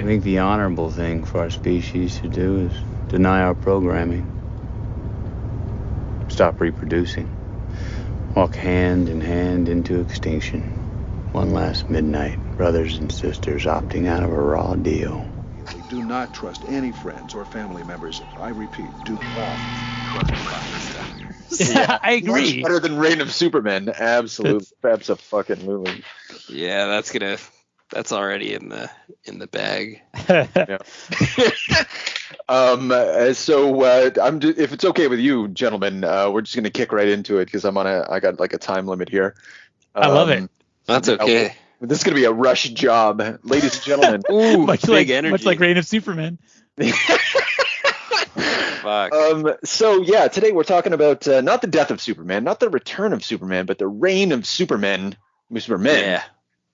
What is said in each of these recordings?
think the honorable thing for our species to do is deny our programming. Stop reproducing. Walk hand in hand into extinction. One last midnight, brothers and sisters opting out of a raw deal. Do not trust any friends or family members. I repeat, do not trust. Yeah, I agree. Much better than Reign of Supermen. Absolutely. Abso-fucking-lutely. Yeah, that's already in the bag. Yeah. If it's okay with you, gentlemen, we're just gonna kick right into it because I got like a time limit here. I love it. That's okay. This is gonna be a rush job, ladies and gentlemen. Ooh, much big like energy. much like Reign of Supermen. Fuck. So yeah, today we're talking about not the death of Superman, not the return of Superman, but the reign of Supermen. Yeah.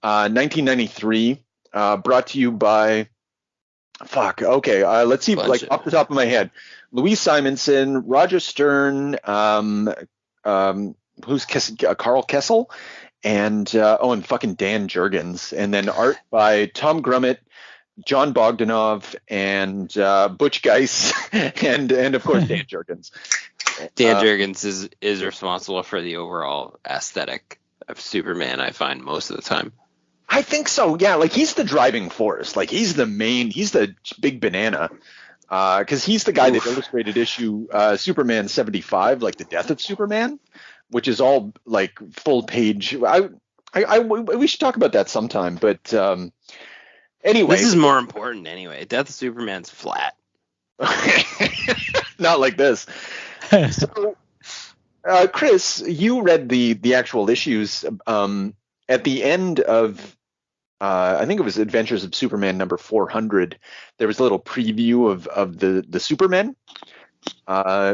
1993, brought to you by. Fuck. Okay. Let's see. Like off the top of my head, Louise Simonson, Roger Stern, who's Carl Kessel, and fucking Dan Jurgens, and then art by Tom Grummett, John Bogdanov, and Butch Geiss, and of course Dan Jurgens. Dan Jurgens is responsible for the overall aesthetic of Superman, I find, most of the time. I think so. Yeah, like he's the driving force. Like he's the big banana. Because he's the guy that illustrated issue Superman 75, like the death of Superman, which is all like full page. We should talk about that sometime. But anyway, this is more important anyway. Death of Superman's flat. Not like this. So, Chris, you read the actual issues at the end of. I think it was Adventures of Superman number 400. There was a little preview of the Supermen,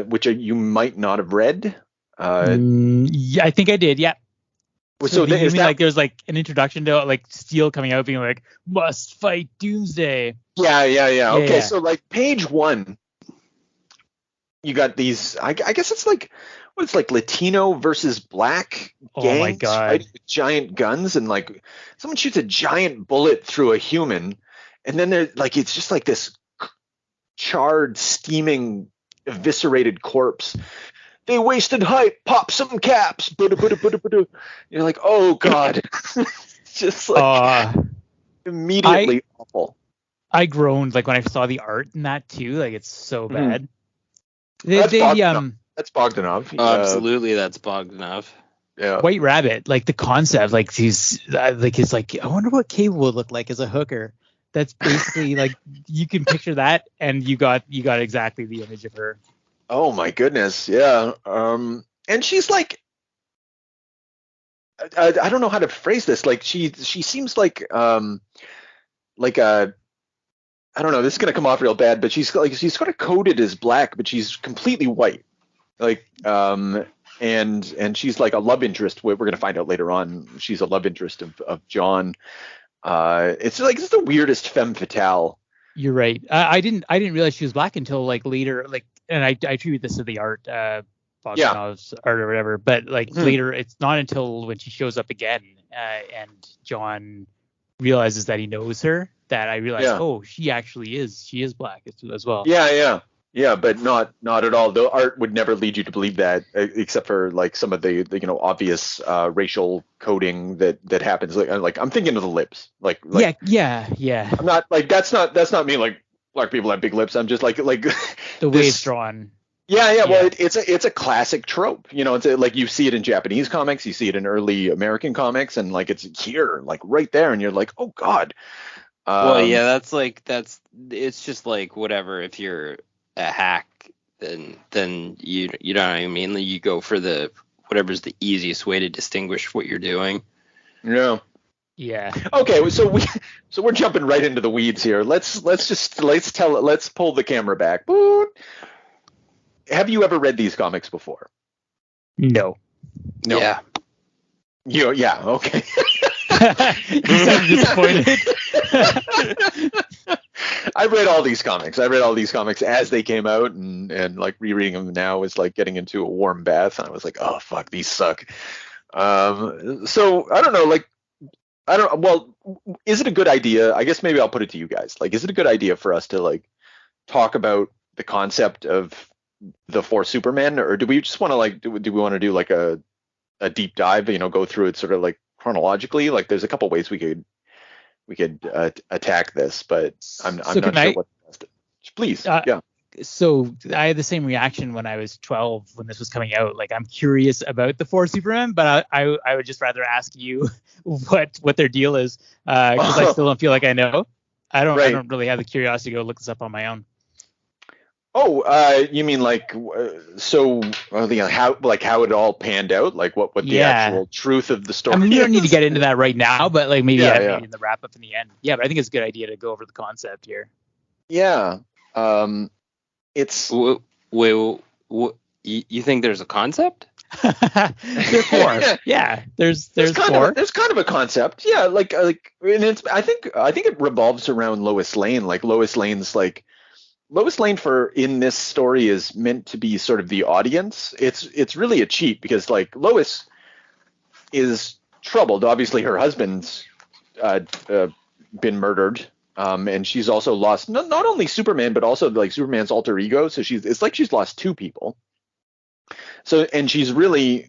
which you might not have read. Yeah, I think I did. Yeah. So you mean like there's like an introduction to like Steel coming out being like must fight Doomsday? Yeah. Okay, yeah. So like page 1, you got these. I guess it's like. It's like Latino versus black gangs my God. fighting with giant guns, and like someone shoots a giant bullet through a human, and then they're like it's just like this charred, steaming, eviscerated corpse. They wasted hype. Pop some caps. You're like, oh God, just like immediately awful. I groaned like when I saw the art in that too. Like it's so bad. That's Bogdanov. Absolutely, that's Bogdanov. Yeah. White Rabbit, like the concept, like he's like I wonder what Cable would look like as a hooker. That's basically like you can picture that, and you got exactly the image of her. Oh my goodness, yeah. And she's like, I don't know how to phrase this. Like she seems like a. I don't know. This is gonna come off real bad, but she's sort of coded as black, but she's completely white. Like, and she's like a love interest. We're gonna find out later on. She's a love interest of John. It's the weirdest femme fatale. You're right. I didn't realize she was black until like later. Like, and I attribute this to the art, Bogdanov's art or whatever. But like later, it's not until when she shows up again, and John realizes that he knows her that I realized, oh, she is black as well. Yeah, but not at all. The art would never lead you to believe that, except for like some of the obvious racial coding that happens. Like I'm thinking of the lips. Like yeah. I'm not like that's not me. Like black people have big lips. I'm just like the way it's drawn. Yeah. Well, it's a classic trope. It's like you see it in Japanese comics, you see it in early American comics, and like it's here, like right there, and you're like, oh God. Well, yeah, it's just like whatever. If you're a hack, then you know what I mean. You go for the whatever's the easiest way to distinguish what you're doing. Yeah. Okay, so we're jumping right into the weeds here. Let's pull the camera back. Boop. Have you ever read these comics before? No. Yeah. Yeah. Okay. You sound disappointed. I read all these comics. As they came out, and like rereading them now is like getting into a warm bath. And I was like, oh fuck, these suck. So I don't know. Like, I don't. Well, is it a good idea? I guess maybe I'll put it to you guys. Like, is it a good idea for us to like talk about the concept of the four Supermen, or do we just want to like do we want to do like a deep dive? Go through it sort of like chronologically. Like, there's a couple ways we could attack this, but I'm not sure what. Please, yeah. So I had the same reaction when I was 12 when this was coming out. Like, I'm curious about the four Supermen, but I would just rather ask you what their deal is, because I still don't feel like I know. I don't really have the curiosity to go look this up on my own. Oh, you mean like how it all panned out, like what the actual truth of the story? I mean, we don't need to get into that right now, but like maybe maybe in the wrap up in the end. Yeah, but I think it's a good idea to go over the concept here. Yeah. It's wait, you think there's a concept? There's four. Yeah, there's four. There's kind of a concept. Yeah, like and it's I think it revolves around Lois Lane. Like Lois Lane for in this story is meant to be sort of the audience. It's really a cheat because like Lois is troubled. Obviously, her husband's been murdered. And she's also lost not only Superman, but also like Superman's alter ego. So it's like she's lost two people. So, and she's really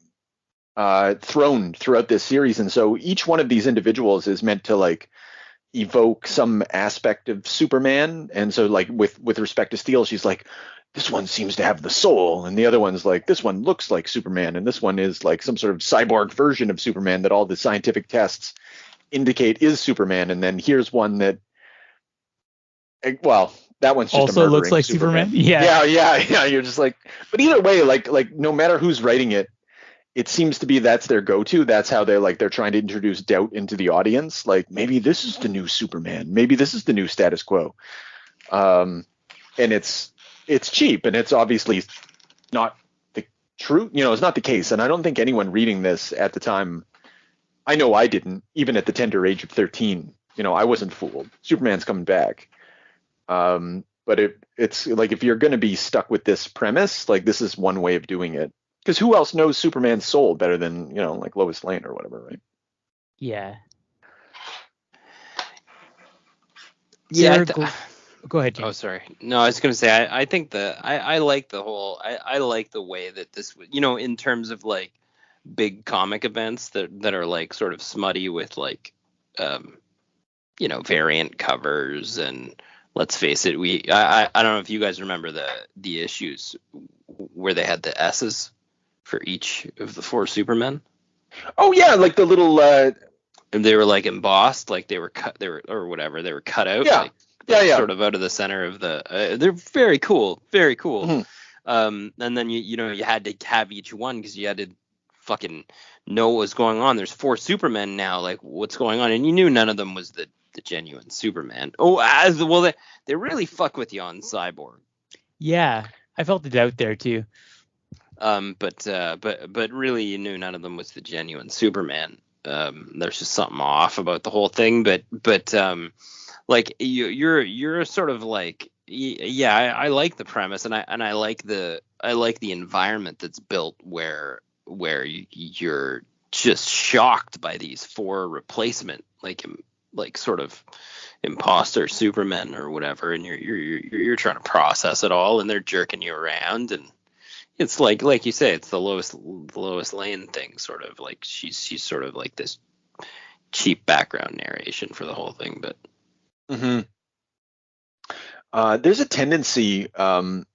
thrown throughout this series. And so each one of these individuals is meant to like evoke some aspect of Superman. And so like with respect to Steel, she's like, this one seems to have the soul. And the other one's like, this one looks like Superman. And this one is like some sort of cyborg version of Superman that all the scientific tests indicate is Superman. And then here's one that, well, that one's just also looks like Superman. Yeah. You're just like, but either way, like no matter who's writing it, it seems to be that's their go-to. That's how they're trying to introduce doubt into the audience. Like maybe this is the new Superman. Maybe this is the new status quo. And it's cheap, and it's obviously not the truth. It's not the case. And I don't think anyone reading this at the time. I know I didn't, even at the tender age of 13. I wasn't fooled. Superman's coming back. But it's like, if you're going to be stuck with this premise, like this is one way of doing it, because who else knows Superman's soul better than, like Lois Lane or whatever, right? Yeah. Yeah. Go ahead, James. Oh, sorry. No, I was going to say, I think I like the whole, I like the way that this, in terms of like big comic events that are like sort of smutty with like, variant covers. And let's face it, I don't know if you guys remember the issues where they had the S's for each of the four Supermen. Oh yeah, like the little and they were like embossed, like they were cut, they were cut out. Yeah. Like, sort of out of the center of the they're very cool. Mm-hmm. And then you had to have each one because you had to fucking know what was going on. There's four Supermen now, like what's going on, and you knew none of them was the genuine Superman. They really fuck with you on Cyborg. Yeah, I felt the doubt there too. But really, you knew none of them was the genuine Superman. There's just something off about the whole thing. But like you're sort of like, yeah, I like the premise, and I like the environment that's built where you're just shocked by these four replacement like sort of imposter Supermen or whatever, and you're trying to process it all, and they're jerking you around, and it's like you say, it's the Lois Lane thing, sort of like she's sort of like this cheap background narration for the whole thing. But there's a tendency, Dan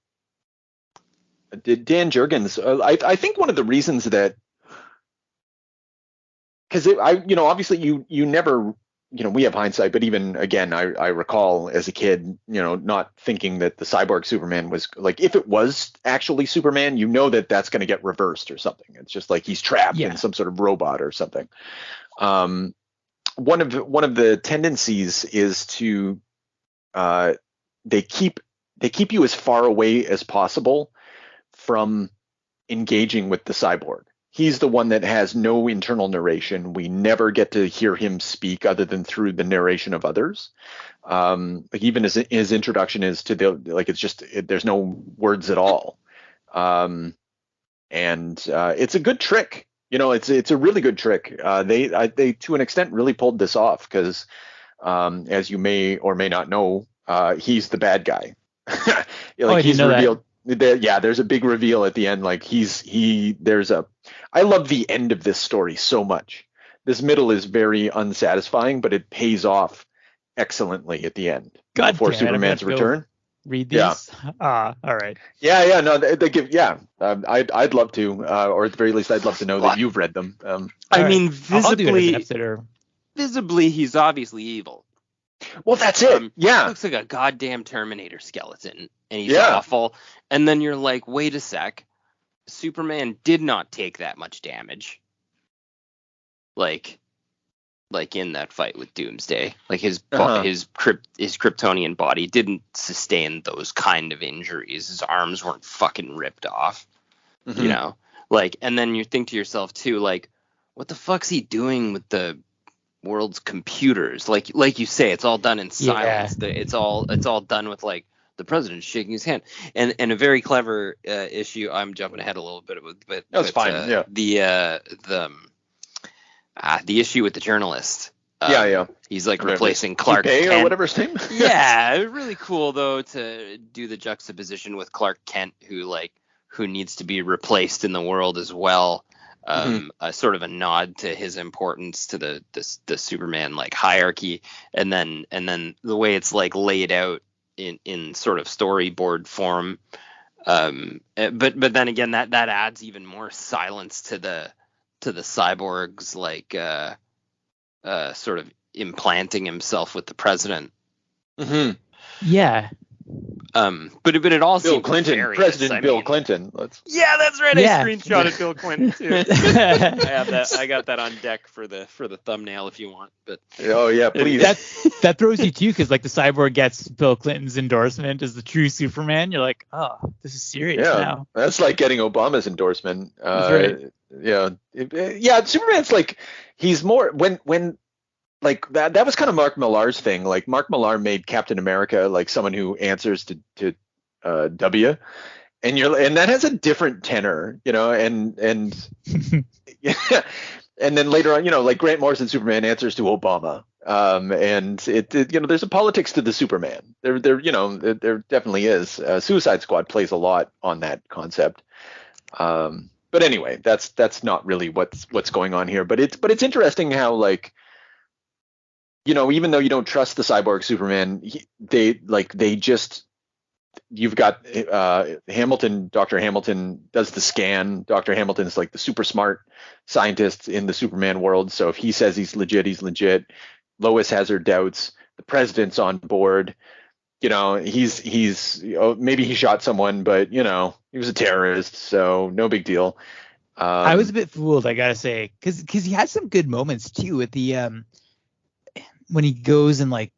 Jurgens, I think one of the reasons that, because obviously you never, we have hindsight, but even again, I recall as a kid, not thinking that the cyborg Superman was like, if it was actually Superman, that's going to get reversed or something. It's just like he's trapped in some sort of robot or something. One of the tendencies is to they keep you as far away as possible from engaging with the cyborg. He's the one that has no internal narration. We never get to hear him speak other than through the narration of others. Like even his introduction is to it's just, there's no words at all. And it's a good trick You know, it's a really good trick. They to an extent really pulled this off because, as you may or may not know, he's the bad guy. I didn't know revealed. Yeah, there's a big reveal at the end. Like I love the end of this story so much. This middle is very unsatisfying, but it pays off excellently at the end. God before damn it, Superman's return. Read these. Yeah. All right. Yeah. No, they give. Yeah, I'd love to, or at the very least, I'd love to know that you've read them. I mean, I'll do it as an episode visibly, he's obviously evil. Well, that's it. Yeah. He looks like a goddamn Terminator skeleton, and he's awful. And then you're like, wait a sec, Superman did not take that much damage. Like in that fight with Doomsday, like his Kryptonian body didn't sustain those kind of injuries. His arms weren't fucking ripped off, you know. Like, and then you think to yourself too, like, what the fuck's he doing with the world's computers? Like you say, it's all done in silence. Yeah. It's all done with like the president shaking his hand, and a very clever issue. I'm jumping ahead a little bit, but that's fine. The issue with the journalist. He's like replacing Clark Kent or whatever his name. Yeah, really cool though to do the juxtaposition with Clark Kent, who needs to be replaced in the world as well. A sort of a nod to his importance to the Superman like hierarchy, and then the way it's like laid out in sort of storyboard form. But then again, that adds even more silence to the cyborg's like sort of implanting himself with the president. Yeah. But it all Bill seems Clinton, nefarious. President Bill Clinton. Yeah, that's right. Yeah. I screenshotted Bill Clinton too. I have that. I got that on deck for the thumbnail if you want. But oh yeah, please. That throws you too, because like the cyborg gets Bill Clinton's endorsement as the true Superman. You're like, oh, this is serious now. That's like getting Obama's endorsement. That's right. Yeah. Superman's like, he's more when. Like that was kind of Mark Millar's thing. Like Mark Millar made Captain America like someone who answers to W, and that has a different tenor, you know, and yeah, and then later on, you know, like Grant Morrison Superman answers to Obama, and it you know, there's a politics to the Superman. There definitely is. Suicide Squad plays a lot on that concept. But anyway, that's not really what's going on here. But it's interesting how, like, you know, even though you don't trust the cyborg Superman, you've got Hamilton. Dr. Hamilton does the scan. Dr. Hamilton's like the super smart scientist in the Superman world. So if he says he's legit, he's legit. Lois has her doubts. The president's on board. You know, he's maybe he shot someone, but you know, he was a terrorist, so no big deal. I was a bit fooled, I gotta say, because he had some good moments too at the when he goes and like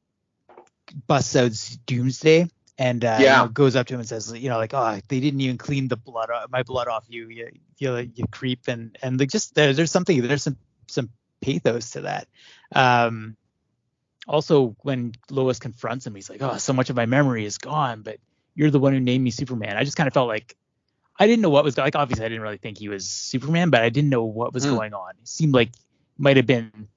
busts out Doomsday and you know, goes up to him and says, you know, like, oh, they didn't even clean my blood off you creep, and like, just there's some pathos to that. Also, when Lois confronts him, he's like, oh, so much of my memory is gone, but you're the one who named me Superman. I just kind of felt like I didn't know what was like. Obviously, I didn't really think he was Superman, but I didn't know what was going on. It seemed like might have been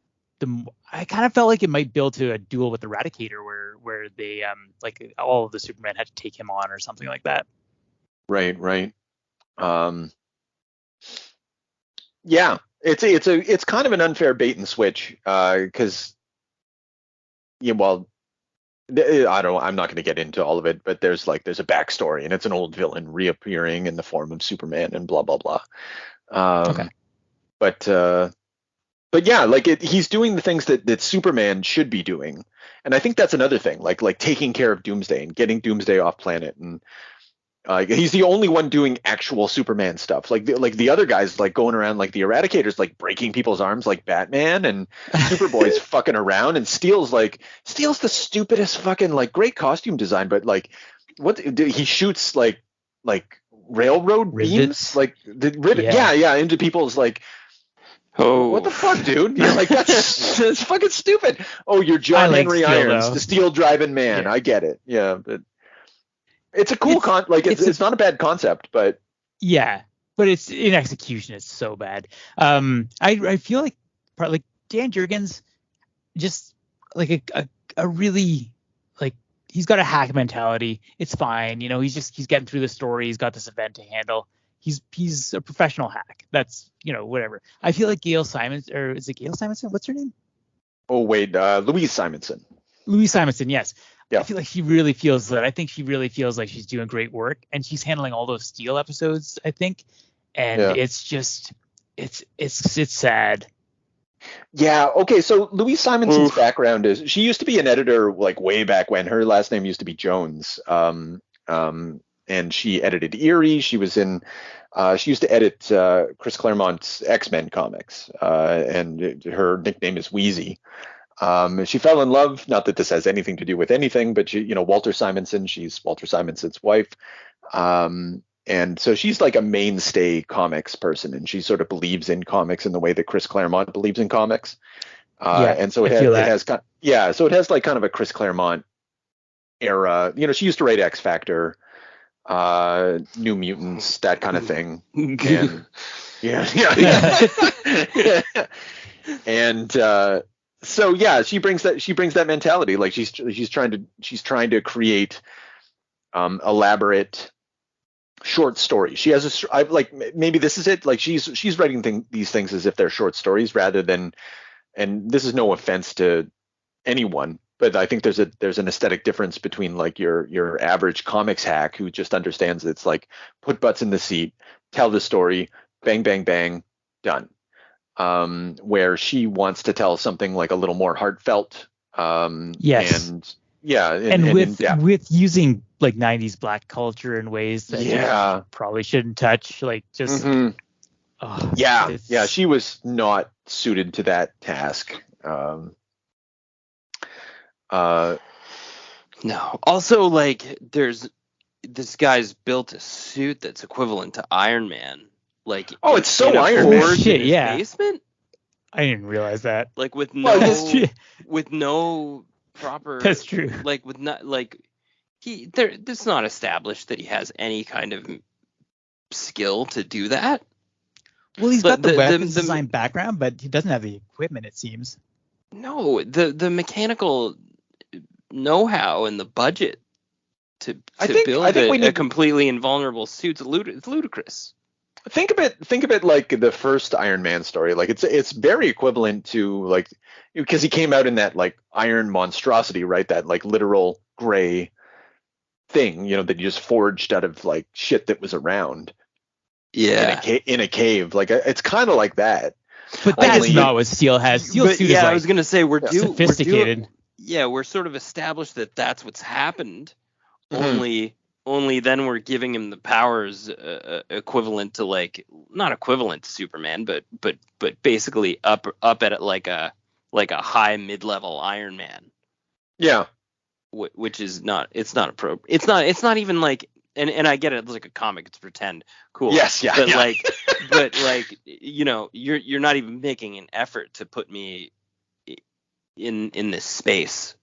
I kind of felt like it might build to a duel with Eradicator where they like all of the Superman had to take him on or something like that. Right. Yeah, it's kind of an unfair bait and switch because I'm not going to get into all of it, but there's a backstory, and it's an old villain reappearing in the form of Superman and blah blah blah. Okay. But yeah, like he's doing the things that Superman should be doing, and I think that's another thing, like taking care of Doomsday and getting Doomsday off planet, and he's the only one doing actual Superman stuff. Like the other guys, like going around, like the Eradicator's like breaking people's arms like Batman, and Superboy's fucking around, and Steel's the stupidest fucking, like, great costume design, but like he shoots like railroad beams, like the rivet, into people's like. Oh, what the fuck, dude? You're like, that's fucking stupid. Oh, you're John Henry Irons, the steel driving man. Yeah. I get it. Yeah, but it's a cool it's not a bad concept, but yeah, but it's in execution. It's so bad. I feel like Dan Jurgens just like a really like he's got a hack mentality. It's fine, he's getting through the story. He's got this event to handle. He's a professional hack. That's whatever. I feel like Gail Simonson, or is it Gail Simonson? What's her name? Oh wait, Louise Simonson. Louise Simonson, yes. Yeah. I feel like she really feels that. I think she really feels like she's doing great work, and she's handling all those Steel episodes, I think. And it's just it's sad. Yeah. Okay. So Louise Simonson's background is she used to be an editor like way back when. Her last name used to be Jones. And she edited Eerie. She was in. She used to edit Chris Claremont's X-Men comics, and her nickname is Wheezy. She fell in love. Not that this has anything to do with anything, but Walter Simonson. She's Walter Simonson's wife. And so she's like a mainstay comics person, and she sort of believes in comics in the way that Chris Claremont believes in comics. And so it has like kind of a Chris Claremont era. She used to write X Factor, New Mutants, that kind of thing. And and so she brings that mentality. Like she's trying to create elaborate short stories. She has maybe this is it. Like she's writing these things as if they're short stories rather than, and this is no offense to anyone, but I think there's an aesthetic difference between like your average comics hack who just understands it's like put butts in the seat, tell the story, bang, bang, bang, done. Where she wants to tell something like a little more heartfelt. Yes. And with using like 90s black culture in ways that you probably shouldn't touch. Like just. She was not suited to that task. No. Also, like, this guy's built a suit that's equivalent to Iron Man. Like, it's so Iron Man. Shit, yeah. Basement? I didn't realize that. Like with no proper. That's true. Like with not like it's not established that he has any kind of skill to do that. Well, he's got the weapons design background, but he doesn't have the equipment, it seems. No, the mechanical know-how and the budget to build a completely invulnerable suit is ludicrous. Think of it like the first Iron Man story. Like it's very equivalent to like, because he came out in that like iron monstrosity, right? That like literal gray thing, that you just forged out of like shit that was around. Yeah. In a cave. Like it's kind of like that. But that's not what Steel has. Steel's suit is like, I was gonna say we're sophisticated. We're sort of established that that's what's happened. Mm-hmm. Only then we're giving him the powers equivalent to like, not equivalent to Superman, but basically up at like a high mid-level Iron Man. Yeah. Which is not, it's not appropriate. It's not even like, and I get it, it's like a comic, it's pretend. Cool. Yes, yeah. But like, you're not even making an effort to put me in this space.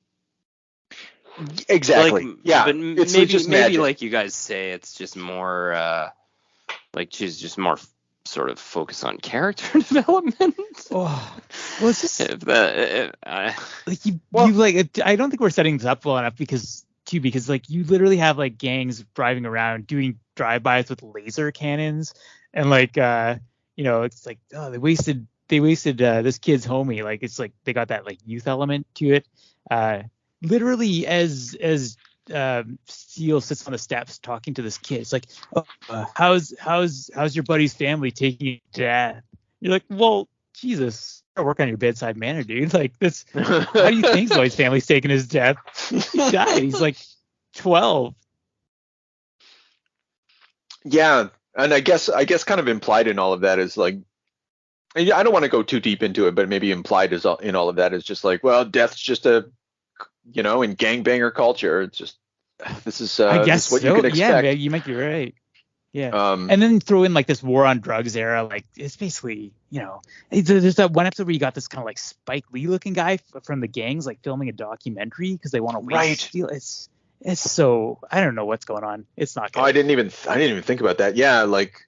Exactly. Like, but maybe like you guys say, it's just more like she's just more sort of focused on character development. Well, it's just I don't think we're setting this up well enough because like you literally have like gangs driving around doing drive-bys with laser cannons, and like it's like, oh, they wasted this kid's homie. Like it's like they got that like youth element to it. Literally, as Steel sits on the steps talking to this kid, it's like, how's your buddy's family taking you to death? You're like, well, Jesus, work on your bedside manner, dude. Like this, how do you think Zoid's family's taking his death? He died. He's like 12. Yeah, and I guess kind of implied in all of that is like, I don't want to go too deep into it, but maybe implied in all of that is just like, well, death's just in gangbanger culture, it's just this is I guess what so. You could expect. Yeah, you might be right. Yeah. And then throw in like this war on drugs era, like it's basically, there's that one episode where you got this kind of like Spike Lee looking guy from the gangs like filming a documentary because they want to waste Steel. It's so, I don't know what's going on. It's not good. I didn't even think about that. Yeah, like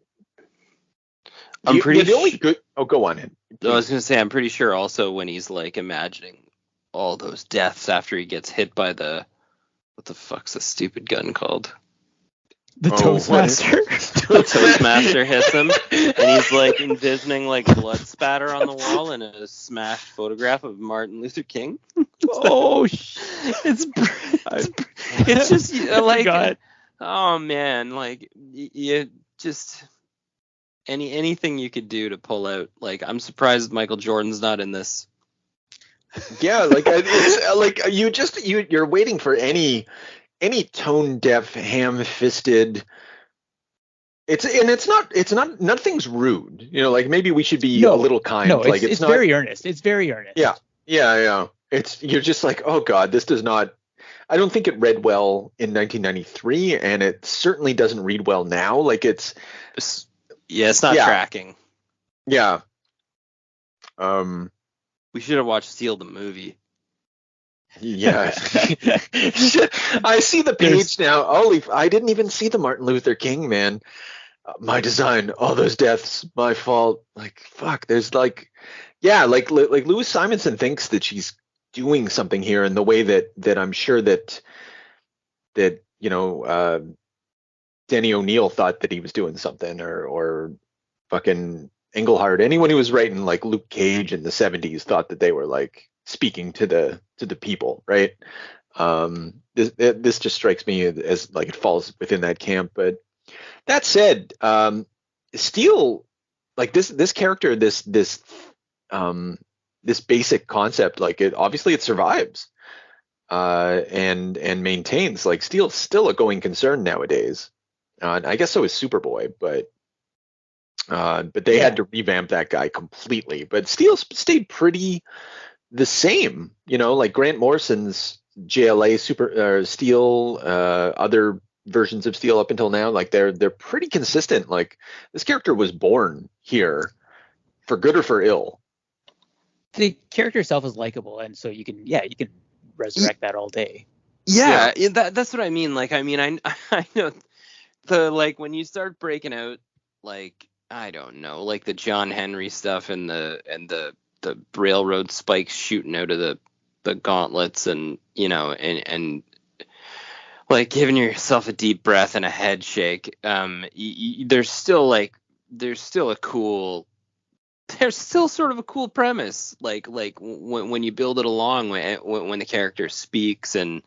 I'm pretty the only good. Oh, go on in. I was gonna say I'm pretty sure also when he's like imagining all those deaths after he gets hit by the what the fuck's the stupid gun called? The Toastmaster. The Toastmaster hits him, and he's like envisioning like blood spatter on the wall and a smashed photograph of Martin Luther King. Oh, it's just like, God. Oh man, like you just anything you could do to pull out. Like, I'm surprised Michael Jordan's not in this. Yeah, like it's like you're waiting for any tone deaf, ham fisted. It's not nothing's rude. You know, like maybe we should be a little kind. No, like it's not, very earnest. It's very earnest. Yeah. You're just like, oh God, this does not. I don't think it read well in 1993, and it certainly doesn't read well now. Like it's not tracking. Yeah. We should have watched Steel the movie. Yeah. I see the page now. Holy, I didn't even see the Martin Luther King, man. My design, all those deaths, my fault. Like, fuck, there's like, yeah, like Louis Simonson thinks that she's doing something here in the way that I'm sure that you know, Denny O'Neil thought that he was doing something, or fucking Englehart. Anyone who was writing like Luke Cage in the 70s thought that they were like speaking to the people, right? This just strikes me as like it falls within that camp. But that said, Steele, like this character, this basic concept, like it survives and maintains. Like Steele's still a going concern nowadays. I guess so is Superboy, but they had to revamp that guy completely. But Steele stayed pretty the same, you know, like Grant Morrison's JLA Steel, other versions of Steel up until now, like they're pretty consistent. Like this character was born here for good or for ill. The character itself is likable, and so you can resurrect that all day. Yeah. That's what I mean. Like, I mean, I know the, like, when you start breaking out, like, I don't know, like the John Henry stuff and the railroad spikes shooting out of the gauntlets, and you know, and like giving yourself a deep breath and a head shake. There's still sort of a cool premise, like when you build it along, when the character speaks and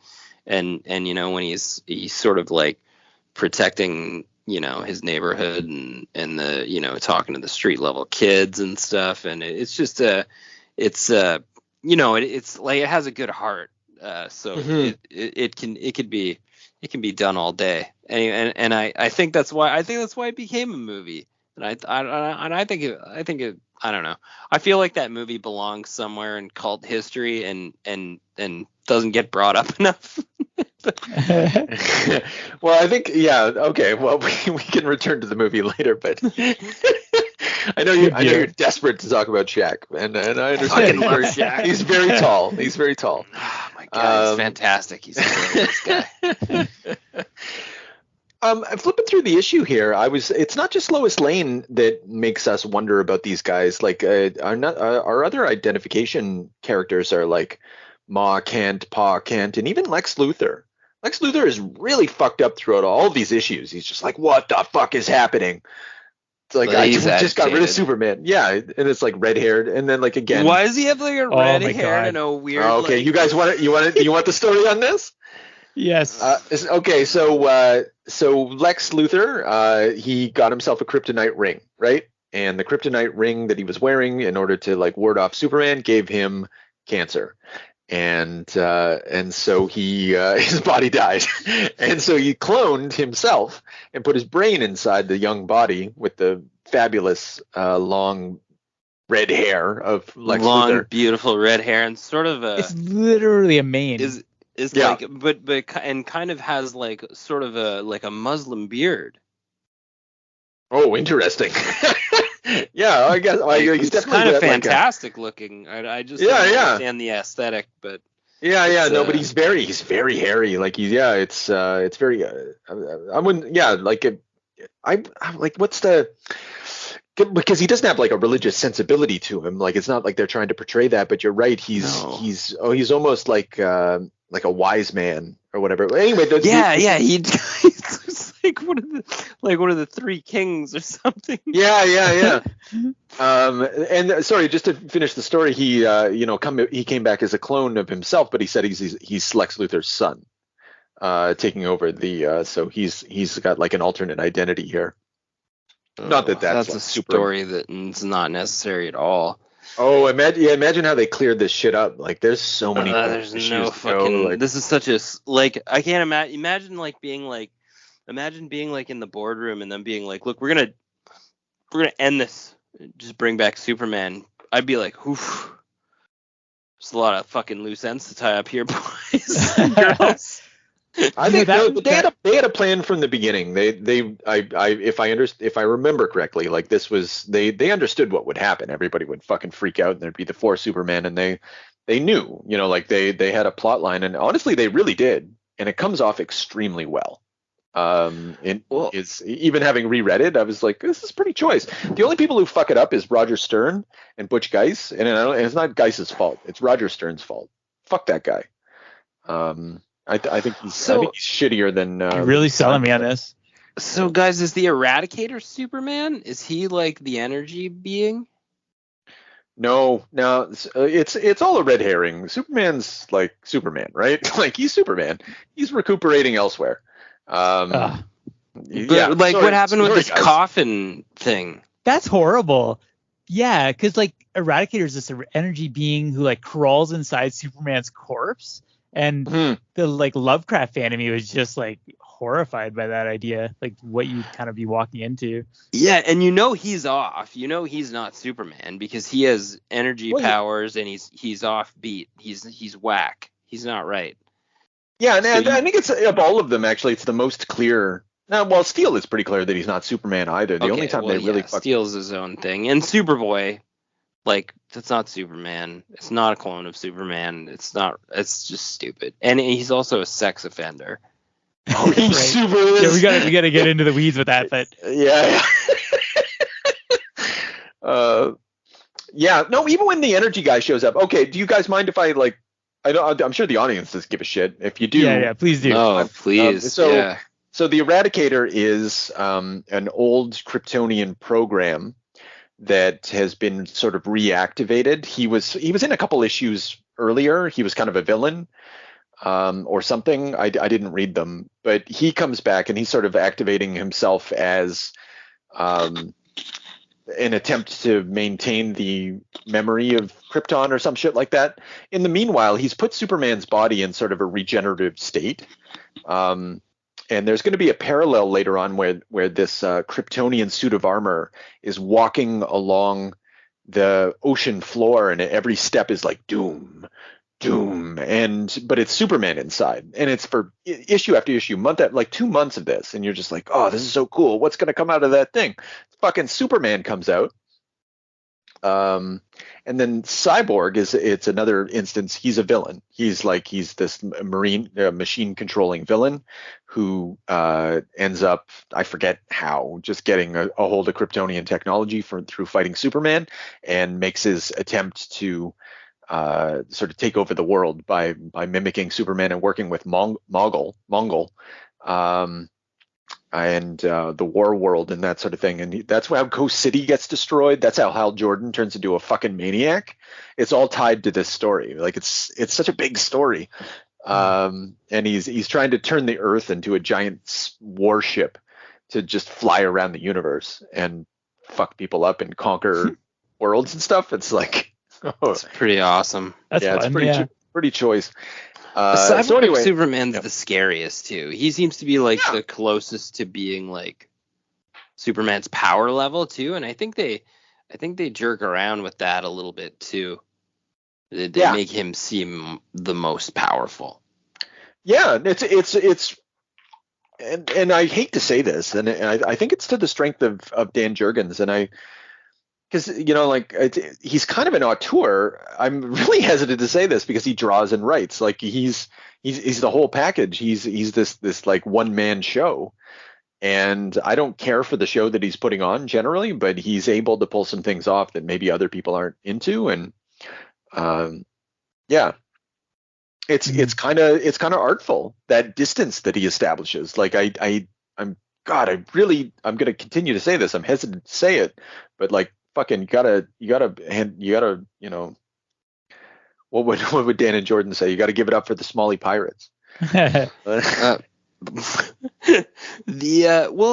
you know, when he's sort of like protecting, you know, his neighborhood and the, you know, talking to the street level kids and stuff, and it's just it's you know, it's like it has a good heart, so it can be done all day, and I think that's why it became a movie, and I think it I don't know, I feel like that movie belongs somewhere in cult history and doesn't get brought up enough. Well, I think, yeah, okay. Well, we can return to the movie later, but I know you're desperate to talk about Shaq, and I understand. Shaq. He's very tall. He's very tall. Oh my God, he's fantastic. He's this guy. Flipping through the issue here, it's not just Lois Lane that makes us wonder about these guys. Like our other identification characters are like Ma Kent, Pa Kent, and even Lex Luthor. Lex Luthor is really fucked up throughout all of these issues. He's just like, what the fuck is happening? It's like, I just got rid of Superman. Yeah, and it's like red haired, and then like again. Why does he have like a red hair and a weird? Okay, like... you guys want the story on this? Yes. Okay, so Lex Luthor, he got himself a kryptonite ring, right? And the kryptonite ring that he was wearing in order to like ward off Superman gave him cancer. And so he his body died, and so he cloned himself and put his brain inside the young body with the fabulous long red hair of Lex Luthor. Beautiful red hair, and sort of it's literally a mane. Is like, but and kind of has like sort of a Muslim beard. Oh, interesting. Yeah, I guess he's definitely kind of fantastic looking. I just don't understand the aesthetic, but no, but he's very hairy. Like it's very. I wouldn't. Yeah, like I like what's the because he doesn't have like a religious sensibility to him. Like it's not like they're trying to portray that, but you're right. He's almost like a wise man or whatever. Anyway, he's like one of the three kings or something. Yeah. And sorry, just to finish the story, he came back as a clone of himself, but he said he's Lex Luthor's son, taking over the so he's got like an alternate identity here. Not that that's a story that's not necessary at all. Oh, imagine how they cleared this shit up. Like, there's so many. There's no fucking. This is such a like. I can't imagine. Imagine being like in the boardroom and then being like, look, we're gonna end this. Just bring back Superman. I'd be like, oof. There's a lot of fucking loose ends to tie up here, boys and girls. I think they had a plan from the beginning. If I remember correctly, like this was they understood what would happen. Everybody would fucking freak out, and there'd be the 4 Supermen, and they knew, like they had a plot line, and honestly, they really did, and it comes off extremely well. It's even having reread it, I was like, this is pretty choice. The only people who fuck it up is Roger Stern and Butch Guice, and it's not Guice's fault. It's Roger Stern's fault. Fuck that guy. I think he's shittier than. You're really selling me on this. So, guys, is the Eradicator Superman? Is he like the energy being? No, it's all a red herring. Superman's like Superman, right? Like he's Superman. He's recuperating elsewhere. What happened with this coffin thing? That's horrible. Yeah, because like Eradicator is this energy being who like crawls inside Superman's corpse. And the like Lovecraft fan of me was just like horrified by that idea, like what you'd kind of be walking into. Yeah, and he's off. He's not Superman because he has energy powers and he's offbeat. He's whack. He's not right. Yeah, and I think it's of all of them actually, it's the most clear. Now, well, Steel is pretty clear that he's not Superman either. The only time they really Steel's his own thing, and Superboy. Like, that's not Superman. It's not a clone of Superman. It's just stupid. And he's also a sex offender. Oh, he's super. Yeah, we gotta get into the weeds with that, but yeah. Yeah. No, even when the energy guy shows up. Okay, do you guys mind if I like? I'm sure the audience doesn't give a shit. If you do, yeah, please do. Oh, please. So the Eradicator is an old Kryptonian program that has been sort of reactivated. He was in a couple issues earlier. He was kind of a villain or something. I didn't read them, but he comes back and he's sort of activating himself as an attempt to maintain the memory of Krypton or some shit like that. In the meanwhile, he's put Superman's body in sort of a regenerative state. And there's going to be a parallel later on where this Kryptonian suit of armor is walking along the ocean floor, and every step is like doom, but it's Superman inside, and it's for issue after issue, like 2 months of this, and you're just like, oh, this is so cool. What's going to come out of that thing? Fucking Superman comes out. And then Cyborg it's another instance. He's a villain. He's this machine controlling villain who ends up, I forget how, just getting a hold of Kryptonian technology through fighting Superman, and makes his attempt to sort of take over the world by mimicking Superman and working with Mongol. And the war world and that sort of thing. And that's how Coast City gets destroyed. That's how Hal Jordan turns into a fucking maniac. It's all tied to this story. Like it's such a big story. And he's trying to turn the Earth into a giant warship to just fly around the universe and fuck people up and conquer worlds and stuff. It's like, it's pretty awesome. That's fun, it's pretty choice. So anyway, Superman's the scariest too. He seems to be like the closest to being like Superman's power level too, and I think they jerk around with that a little bit too. They make him seem the most powerful. Yeah, it's and I hate to say this, and I think it's to the strength of Dan Jurgens, and because he's kind of an auteur. I'm really hesitant to say this because he draws and writes. Like he's the whole package. He's this like one man show, And I don't care for the show that he's putting on generally, but he's able to pull some things off that maybe other people aren't into. And yeah, it's kind of artful, that distance that he establishes. Like I'm I'm gonna continue to say this. I'm hesitant to say it, but like fucking you gotta what would Dan and Jordan say? You got to give it up for the Smalley Pirates. Well,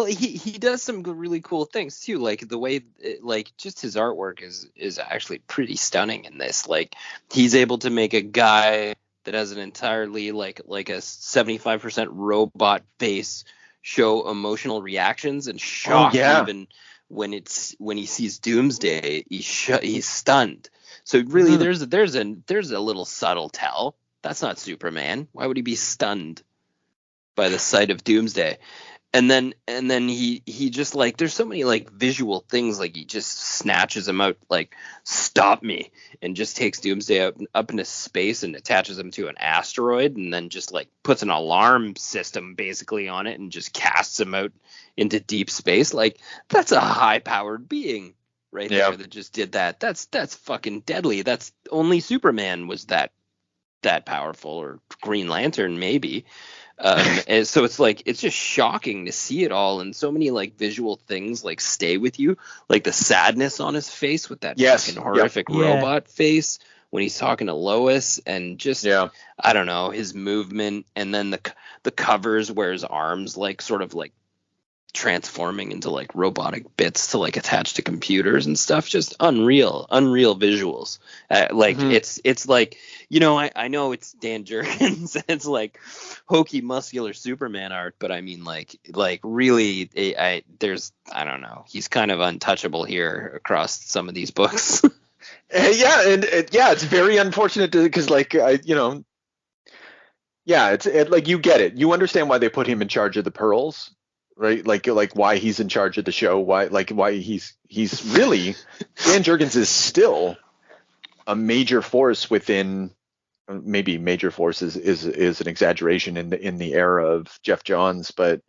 he does some really cool things too, like the way, like, just his artwork is actually pretty stunning in this. Like, he's able to make a guy that has an entirely like a 75% robot face show emotional reactions and shock. Even when he sees Doomsday, he's stunned. So really, there's a little subtle tell. That's not Superman. Why would he be stunned by the sight of Doomsday? And then he just, like, there's so many like visual things, like he just snatches him out, like, stop me, and just takes Doomsday up into space and attaches him to an asteroid, and then just like puts an alarm system basically on it and just casts him out into deep space. Like, that's a high powered being right there that just did that. That's fucking deadly. That's only Superman was that powerful, or Green Lantern maybe. And so it's like, it's just shocking to see it all, and so many like visual things like stay with you, like the sadness on his face with that fucking horrific robot face when he's talking to Lois, and just I don't know, his movement, and then the covers where his arms like sort of like transforming into like robotic bits to like attach to computers and stuff. Just unreal visuals. It's like, I know it's Dan Jurgens and it's like hokey muscular Superman art, but I mean like really, I don't know, he's kind of untouchable here across some of these books. It's very unfortunate because like it's like, you get it, you understand why they put him in charge of the pearls, right? Like why he's in charge of the show, why he's really Dan Jurgens is still a major force within, maybe major force is an exaggeration in the era of Jeff Johns, but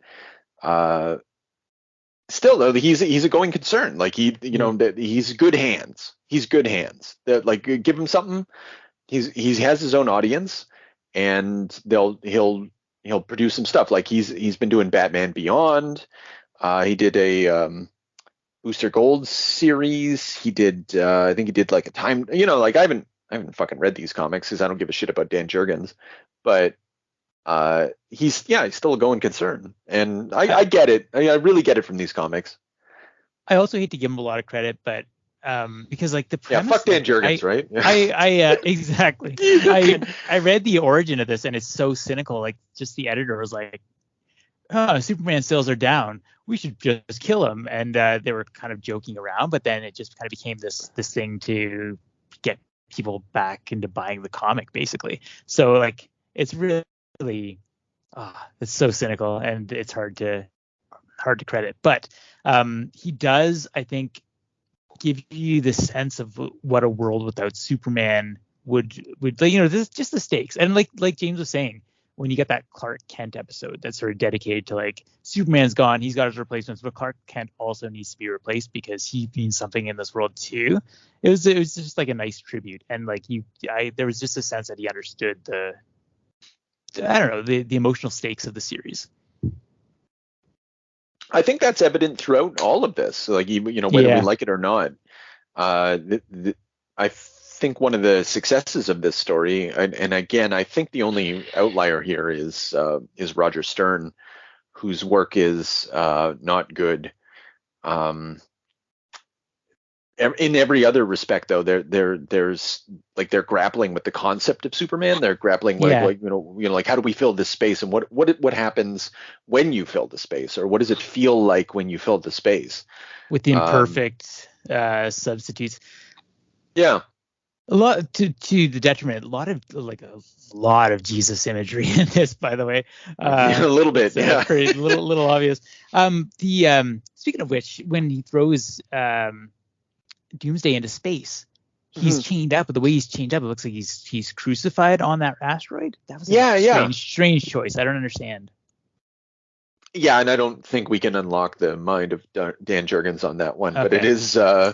still though, he's a going concern. Like that he's good hands. He's good hands. That, like, give him something. He has his own audience, and he'll produce some stuff. Like he's been doing Batman Beyond. He did a Booster Gold series. He did I think he did like a time. Like I haven't fucking read these comics because I don't give a shit about Dan Jurgens, but he's still a going concern, and I get it. I really get it from these comics. I also hate to give him a lot of credit, but because like the premise, fuck Dan Jurgens, right? I exactly. I read the origin of this, and it's so cynical. Like, just the editor was like, Superman sales are down, we should just kill him, and they were kind of joking around, but then it just kind of became this thing to get people back into buying the comic, basically. So like, it's really it's so cynical, and it's hard to credit, but he does, I think, give you the sense of what a world without Superman would this just the stakes. And like James was saying, when you get that Clark Kent episode that's sort of dedicated to like, Superman's gone, he's got his replacements, but Clark Kent also needs to be replaced because he means something in this world too. It was just like a nice tribute, and like there was just a sense that he understood the emotional stakes of the series. I think that's evident throughout all of this. Like, whether we like it or not, I think one of the successes of this story, and again, I think the only outlier here is Roger Stern, whose work is not good. In every other respect, though, there's like, they're grappling with the concept of Superman. They're grappling with like how do we fill this space, and what happens when you fill the space, or what does it feel like when you fill the space with the imperfect substitutes. Yeah, a lot to the detriment. A lot of Jesus imagery in this, by the way. A little bit, pretty little obvious. Speaking of which, when he throws Doomsday into space, he's chained up, but the way he's chained up, it looks like he's crucified on that asteroid. That was a strange choice. I don't understand. Yeah, and I don't think we can unlock the mind of Dan Jurgens on that one, but it Okay. is. Yeah.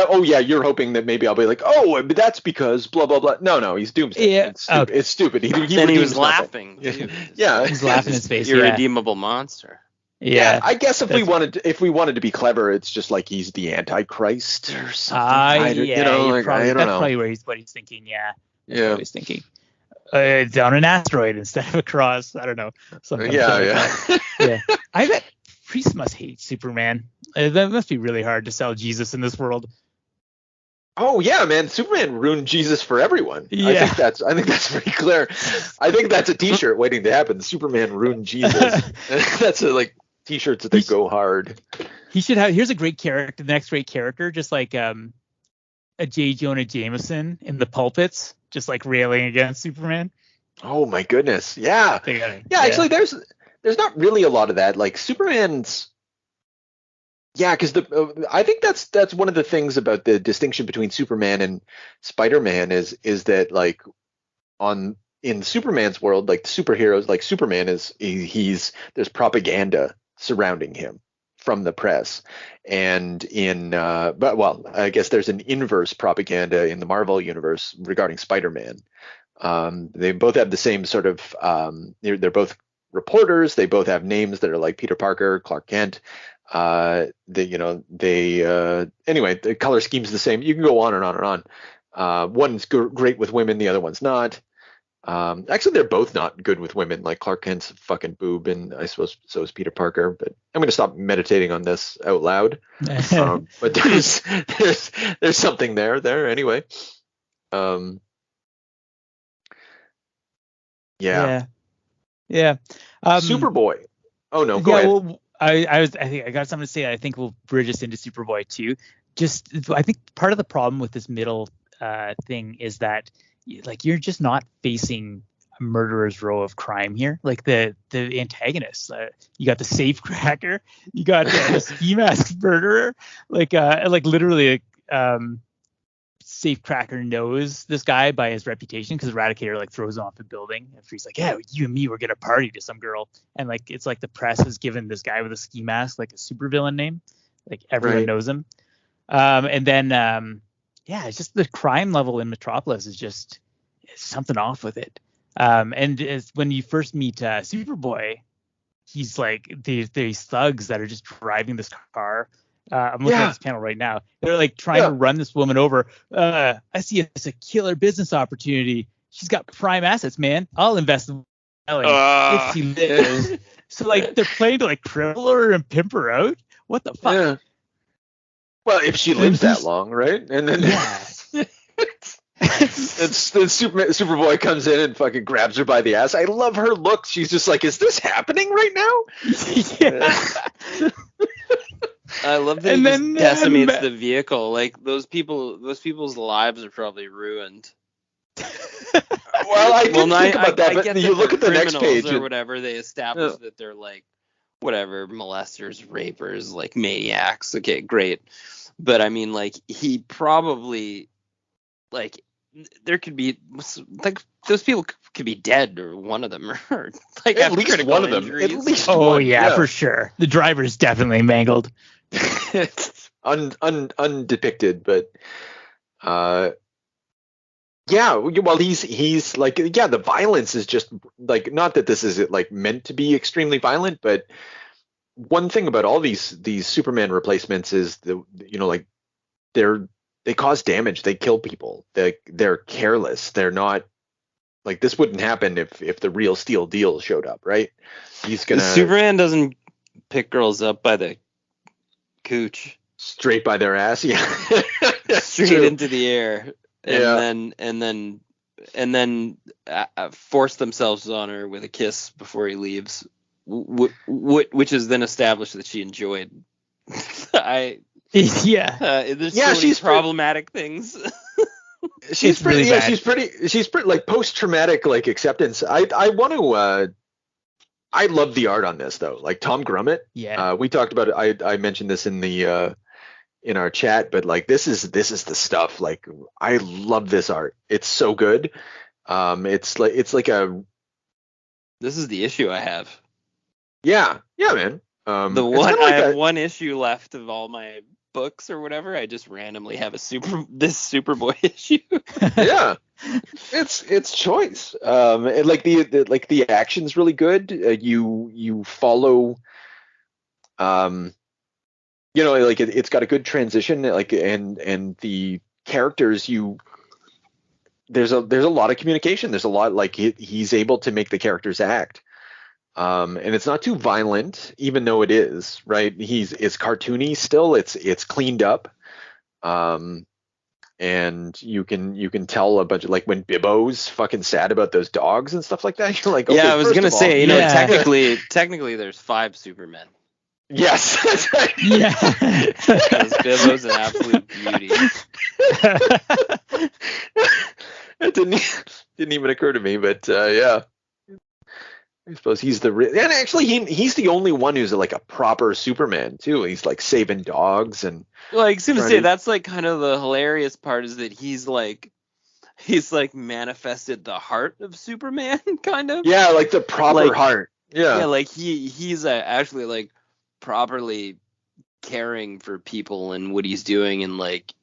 Oh, yeah. You're hoping that maybe I'll be like, oh, but that's because blah blah blah. No, he's Doomsday. Yeah. It's stupid. Okay. It's stupid. He Then he redeems was nothing. laughing. Yeah. Too. Yeah. He's laughing in his face. Yeah. Irredeemable monster. Yeah, I guess if we That's- wanted to be clever, it's just like he's the Antichrist or something. Yeah. I don't that's know. probably what he's thinking. Yeah. That's Yeah. what he's thinking. It's on an asteroid instead of a cross. I don't know. Something like that. Yeah. I bet priests must hate Superman. That must be really hard to sell Jesus in this world. Oh yeah, man! Superman ruined Jesus for everyone. Yeah. I think that's pretty clear. I think that's a T-shirt waiting to happen. Superman ruined Jesus. That's like T-shirts that go hard. He should have. Here's a great character. The next great character, just like a J. Jonah Jameson in the pulpits, just like railing against Superman. Oh my goodness! Yeah. Actually, there's not really a lot of that. Like Superman's. Yeah, because I think that's one of the things about the distinction between Superman and Spider-Man is that like in Superman's world, like the superheroes, like Superman he's there's propaganda surrounding him from the press, and but I guess there's an inverse propaganda in the Marvel universe regarding Spider-Man. They both have the same sort of they're both reporters. They both have names that are like Peter Parker, Clark Kent. Anyway, the color scheme's the same. You can go on and on and on. One's great with women, the other one's not. Actually, they're both not good with women. Like Clark Kent's a fucking boob, and I suppose so is Peter Parker. But I'm going to stop meditating on this out loud. But there's something there anyway. Yeah. Superboy. Oh no, go ahead. Well, I think I got something to say. I think we'll bridge us into Superboy too. I think part of the problem with this middle thing is that like you're just not facing a murderer's row of crime here. Like the antagonists, you got the safecracker, you got the ski mask murderer. Like literally, safecracker knows this guy by his reputation because Eradicator like throws him off the building after he's like, yeah, you and me were gonna party to some girl, and like it's like the press has given this guy with a ski mask like a supervillain name, like everyone knows him. And then it's just the crime level in Metropolis is just something off with it. And when you first meet Superboy, he's like these thugs that are just driving this car. I'm looking at this panel right now. They're like trying to run this woman over. I see it as a killer business opportunity. She's got prime assets, man. I'll invest in if she lives. So like they're playing to like cripple her and pimp her out. What the fuck? Yeah. Well, if she lives that long, right? And then Superboy comes in and fucking grabs her by the ass. I love her look. She's just like, is this happening right now? I love that he just decimates the vehicle. Like those people's lives are probably ruined. Well, I didn't think about that, but you look at the next page or whatever. They establish that they're like whatever molesters, rapers, like maniacs. Okay, great. But I mean, like he probably like there could be like those people could be dead or one of them or like at least one of them. At least one, for sure. The driver's definitely mangled. Undepicted, but well he's like the violence is just like, not that this is like meant to be extremely violent, but one thing about all these Superman replacements is like they cause damage, they kill people, they're careless, they're not like, this wouldn't happen if the real Steel Deal showed up, right? Superman doesn't pick girls up by the cooch, straight by their ass, straight into the air, and then force themselves on her with a kiss before he leaves, which is then established that she enjoyed. There's so many problematic things. She's pretty like post-traumatic like acceptance. I want to I love the art on this though. Like Tom Grummett. Yeah. We talked about it. I mentioned this in the in our chat, but like this is the stuff. Like I love this art. It's so good. It's like This is the issue I have. Yeah, man. The it's one kinda I like have one issue left of all my books or whatever. I just randomly have this Superboy issue. yeah, it's choice. And like the action's really good. You follow, like it's got a good transition. Like and the characters there's a lot of communication. There's a lot like he's able to make the characters act. And it's not too violent, even though it is, right? It's cartoony still. It's cleaned up. And you can tell a bunch of like when Bibbo's fucking sad about those dogs and stuff like that. You're like, okay, Yeah, I was first gonna of all, say, Yeah. technically there's 5 Supermen. yes, that's right. Yeah. Because Bibbo's an absolute beauty. It didn't even occur to me, but yeah. I suppose he's and actually he's the only one who's like a proper Superman too. He's like saving dogs and Like, I was gonna trying say to- that's like kind of the hilarious part is that he's like manifested the heart of Superman, kind of. yeah, like the proper Like- heart. Yeah, Yeah. like he's actually like properly caring for people and what he's doing and like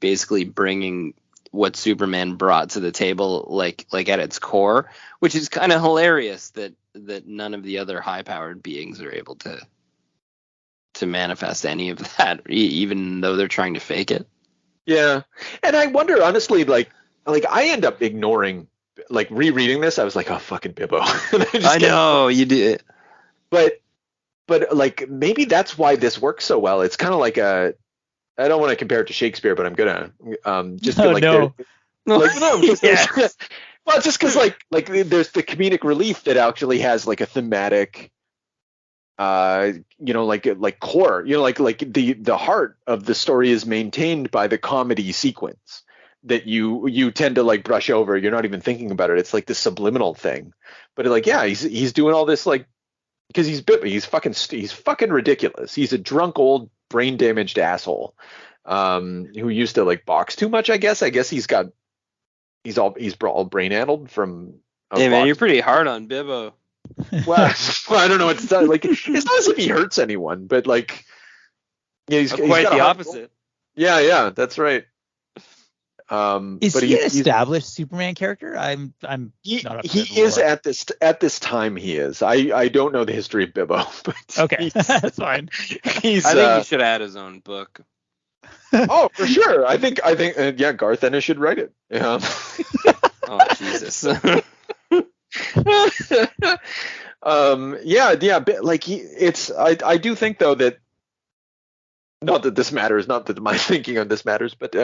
basically bringing what Superman brought to the table like at its core, which is kind of hilarious that none of the other high-powered beings are able to manifest any of that, even though they're trying to fake it. Yeah. And I wonder honestly, like I end up ignoring, like rereading this, I was like, oh fucking Bibbo. And I know you did. But like maybe that's why this works so well. It's kind of like I don't want to compare it to Shakespeare, but I'm gonna just Oh, like no. like no, just Yes. well, just because like there's the comedic relief that actually has like a thematic, like core, like the heart of the story is maintained by the comedy sequence that you tend to like brush over. You're not even thinking about it. It's like the subliminal thing, but like yeah, he's doing all this like because he's fucking ridiculous. He's a drunk old brain damaged asshole who used to like box too much. I guess he's all brain addled from. Hey man, box. you're pretty hard on Bibbo. Well, I don't know. It's not like it's not as if he hurts anyone, but like yeah, he's Quite got the a heart- opposite. Yeah, that's right. Is but he an he's established Superman character? I'm he not up to the is lore. at this time he is. I don't know the history of Bibbo, but Okay, he's, that's fine. he's I think he should add his own book. oh for sure. I think yeah, Garth Ennis should write it. Yeah. Oh Jesus. Yeah, but like I do think though that not that this matters, not that my thinking on this matters, but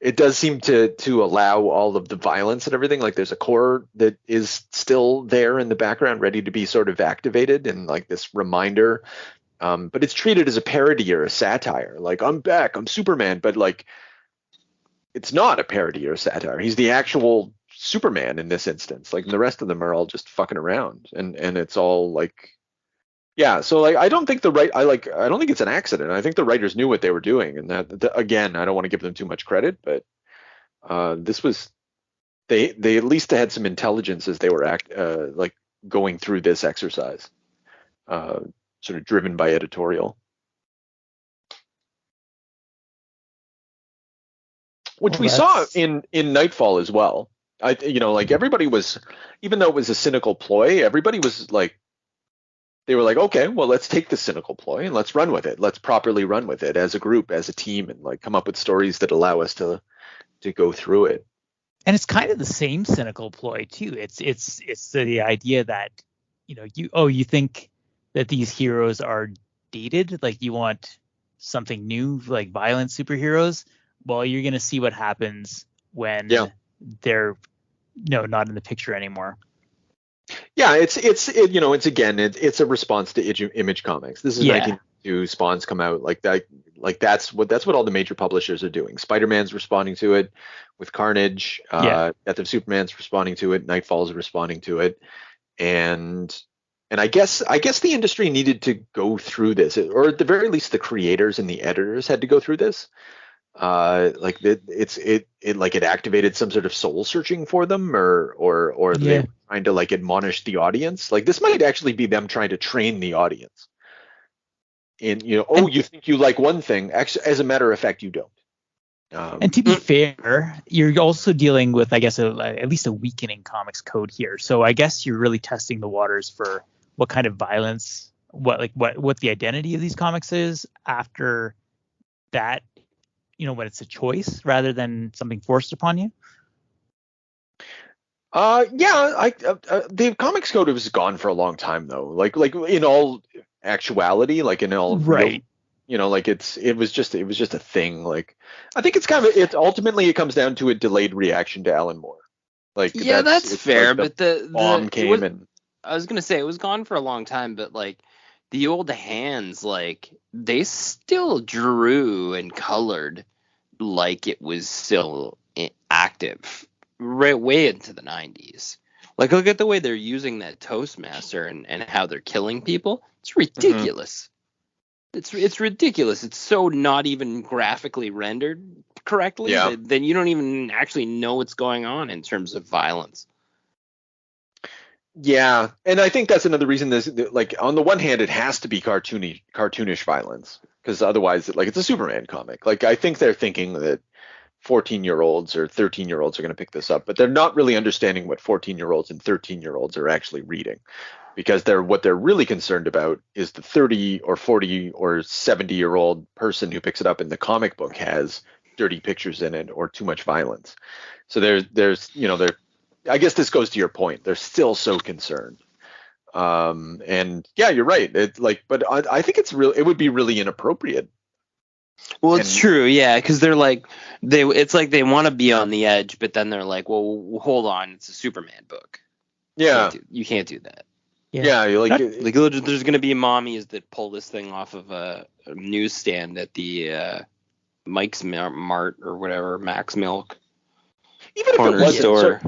it does seem to allow all of the violence and everything. Like there's a core that is still there in the background, ready to be sort of activated, and like this reminder. But it's treated as a parody or a satire. Like I'm back, I'm Superman, but like it's not a parody or a satire. He's the actual Superman in this instance. Like the rest of them are all just fucking around, and it's all like, yeah. So like I don't think I don't think it's an accident. I think the writers knew what they were doing, and that again, I don't want to give them too much credit, but this was they at least had some intelligence as they were like going through this exercise, sort of driven by editorial. Which we saw in Nightfall as well. Like everybody was, even though it was a cynical ploy, everybody was like, they were like, okay, well, let's take the cynical ploy and let's run with it. Let's properly run with it as a group, as a team, and like come up with stories that allow us to go through it. And it's kind of the same cynical ploy too. It's the idea that you think that these heroes are dated, like you want something new, like violent superheroes. Well, you're gonna see what happens when they're not in the picture anymore. Yeah, it's a response to Image Comics. This is 1992. Spawn's come out like that. Like that's what all the major publishers are doing. Spider-Man's responding to it with Carnage. Death of Superman's responding to it. Nightfall's responding to it, and I guess the industry needed to go through this, or at the very least, the creators and the editors had to go through this. like it activated some sort of soul searching for them, or they were trying to like admonish the audience. Like this might actually be them trying to train the audience in, you think you like one thing, actually, as a matter of fact, you don't. And to be fair, you're also dealing with, I guess, at least a weakening comics code here. So I guess you're really testing the waters for what kind of violence, what the identity of these comics is after that, when it's a choice rather than something forced upon you. The comics code was gone for a long time though. Like in all actuality, like in all right. It was just a thing. Like I think it ultimately comes down to a delayed reaction to Alan Moore. Like that's fair, like but the bomb came and I was gonna say it was gone for a long time, but like the old hands, like they still drew and colored like it was still active right way into the 90s. Like look at the way they're using that Toastmaster and how they're killing people. It's ridiculous. It's ridiculous. It's so not even graphically rendered correctly. Yeah. Then you don't even actually know what's going on in terms of violence. Yeah, and I think that's another reason this, like, on the one hand, it has to be cartoonish violence, because otherwise, like, it's a Superman comic. Like, I think they're thinking that 14-year-olds or 13-year-olds are going to pick this up, but they're not really understanding what 14-year-olds and 13-year-olds are actually reading, because what they're really concerned about is the 30 or 40 or 70-year-old person who picks it up in the comic book has dirty pictures in it or too much violence. So there's I guess this goes to your point. They're still so concerned. And yeah, you're right. But I think it would be really inappropriate. Well, it's true, yeah, because they're like it's like they want to be on the edge, but then they're like, well, hold on, it's a Superman book. Yeah, you can't do that. Yeah, there's gonna be mommies that pull this thing off of a newsstand at the Mike's Mart or whatever, Max Milk. Even if it was store.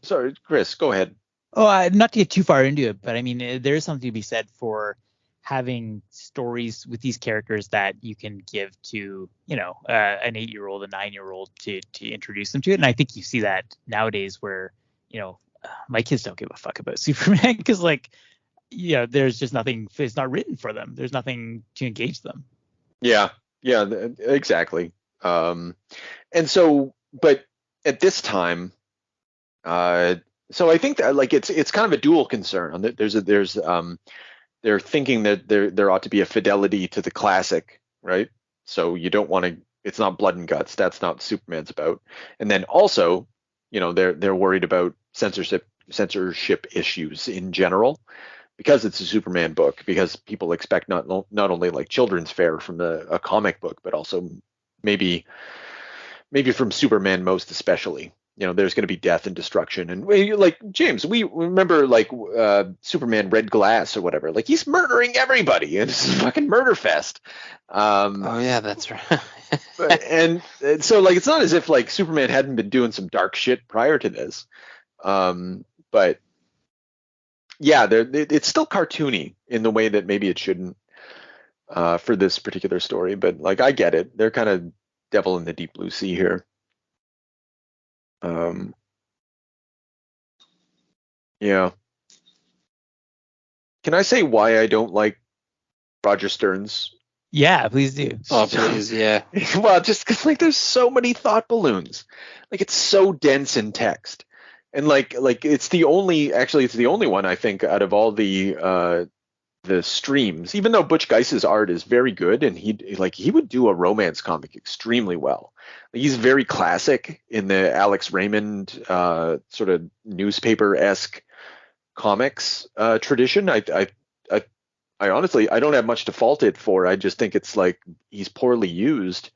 Sorry, Chris, go ahead. Oh, not to get too far into it, but I mean, there is something to be said for having stories with these characters that you can give to, an 8-year-old, a 9-year-old to introduce them to it. And I think you see that nowadays where, my kids don't give a fuck about Superman because, there's just nothing. It's not written for them. There's nothing to engage them. Yeah, exactly. And so, but at this time, so I think that it's kind of a dual concern. They're thinking that there ought to be a fidelity to the classic, right? So you don't want to. It's not blood and guts. That's not what Superman's about. And then also, they're worried about censorship issues in general, because it's a Superman book. Because people expect not only like children's fare from a comic book, but also maybe from Superman most especially. There's going to be death and destruction, and like James, we remember Superman Red Glass or whatever. Like he's murdering everybody, and it's a fucking murder fest. Oh yeah, that's right. and so it's not as if Superman hadn't been doing some dark shit prior to this. But yeah, it's still cartoony in the way that maybe it shouldn't for this particular story. But I get it. They're kind of devil in the deep blue sea here. Yeah. Can I say why I don't like Roger Stern's? Yeah, please do. Oh, please, yeah. Well, just because there's so many thought balloons. It's so dense in text, and it's the only one I think out of all the streams. Even though Butch Geiss's art is very good, and he would do a romance comic extremely well. He's very classic in the Alex Raymond sort of newspaper-esque comics tradition. I honestly, I don't have much to fault it for. I just think it's he's poorly used,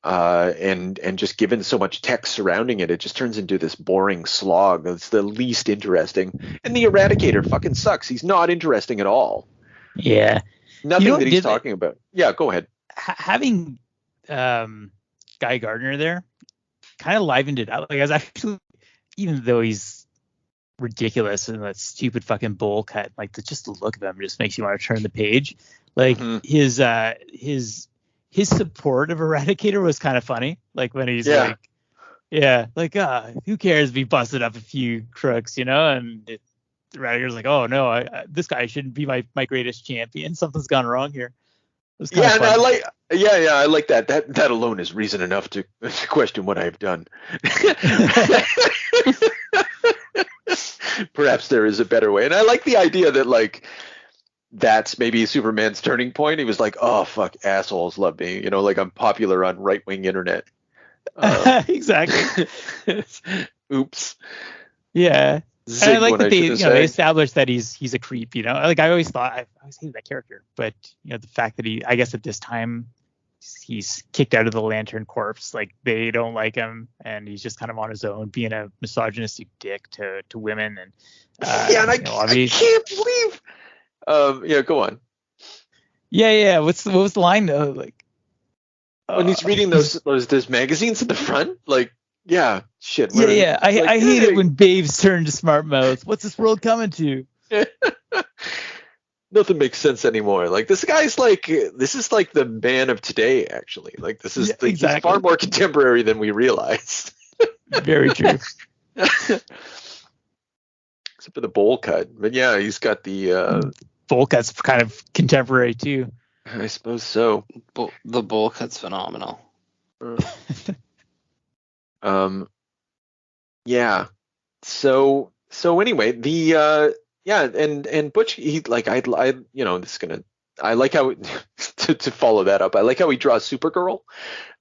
and just given so much text surrounding it, it just turns into this boring slog. It's the least interesting. And the Eradicator fucking sucks. He's not interesting at all. Yeah. Nothing that he's talking about. Yeah, go ahead. Having Guy Gardner there kind of livened it up. I was actually, even though he's ridiculous and that stupid fucking bowl cut, just the look of him just makes you want to turn the page. His his support of Eradicator was kind of funny. Like when he's like, who cares if he busted up a few crooks, you know? And Eradicator's like, oh no, this guy shouldn't be my greatest champion. Something's gone wrong here. It was kind of fun. I like that. That alone is reason enough to question what I've done. Perhaps there is a better way. And I like the idea that like that's maybe Superman's turning point. He was like, oh fuck, assholes love me. You know, like I'm popular on right-wing internet. Exactly. Oops. Yeah. And I like that they established that he's a creep, you know. Like I always hated that character, but you know, the fact that I guess at this time he's kicked out of the Lantern Corps, like they don't like him, and he's just kind of on his own, being a misogynistic dick to women, and I can't believe. Go on. Yeah. What was the line though? Like when he's reading those magazines at the front, like. Yeah, shit. I hate it when babes turn to smart mouths. What's this world coming to? Nothing makes sense anymore. Like this is like the man of today, actually. Like this is he's far more contemporary than we realized. Very true. Except for the bowl cut, but yeah, he's got the bowl cut's kind of contemporary too. I suppose so. The bowl cut's phenomenal. Yeah. So anyway, and Butch, he like I like how to follow that up. I like how he draws Supergirl.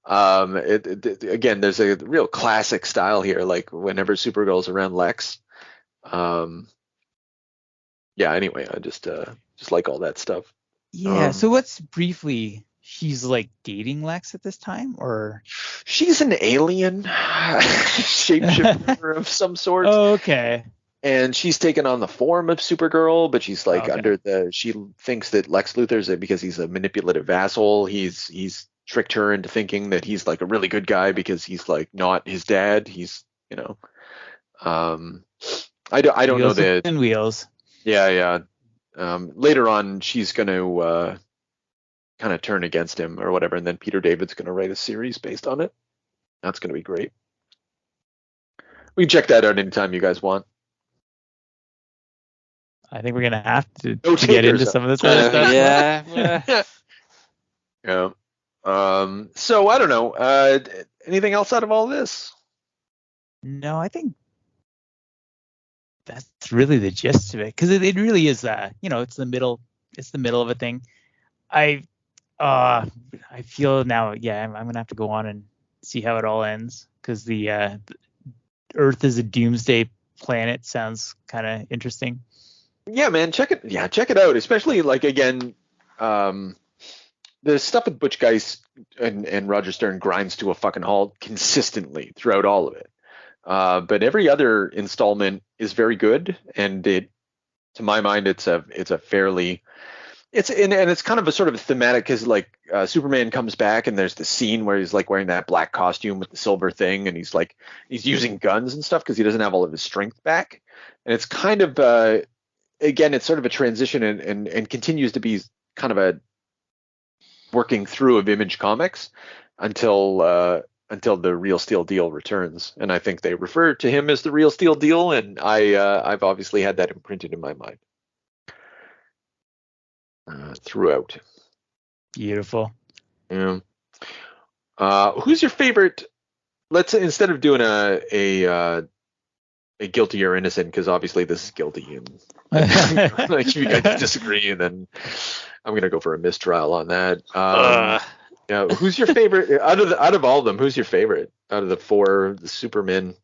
Again, there's a real classic style here. Like whenever Supergirl's around Lex. Anyway, I just like all that stuff. Yeah. So what's briefly? She's like dating Lex at this time, or she's an alien shapeshifter of some sort. Oh, okay. And she's taken on the form of Supergirl, but she's like she thinks that Lex Luthor's because he's a manipulative asshole. He's tricked her into thinking that he's like a really good guy because he's like not his dad. He's I don't know that. And wheels. Yeah. Later on, she's going to kind of turn against him or whatever, and then Peter David's going to write a series based on it. That's going to be great. We can check that out anytime you guys want. I think we're going to have to get into some of this other stuff. Yeah. So I don't know. Anything else out of all this? No, I think that's really the gist of it, because it really is it's the middle of a thing. I feel now, I'm gonna have to go on and see how it all ends, because the Earth is a doomsday planet sounds kind of interesting. Yeah, man, check it out. Especially like again, the stuff with Butch Geist and Roger Stern grinds to a fucking halt consistently throughout all of it. But every other installment is very good, and to my mind, it's a fairly it's kind of a sort of a thematic, because like Superman comes back and there's the scene where he's like wearing that black costume with the silver thing, and he's using guns and stuff because he doesn't have all of his strength back, and it's kind of again, it's sort of a transition and continues to be kind of a working through of Image Comics until the Real Steel Deal returns, and I think they refer to him as the Real Steel Deal, and I've obviously had that imprinted in my mind throughout. Beautiful. Yeah. Who's your favorite? Let's, instead of doing a guilty or innocent, because obviously this is guilty, and like you guys disagree, and then I'm gonna go for a mistrial on that. Yeah, who's your favorite out of all of them? Who's your favorite out of the four, the Supermen?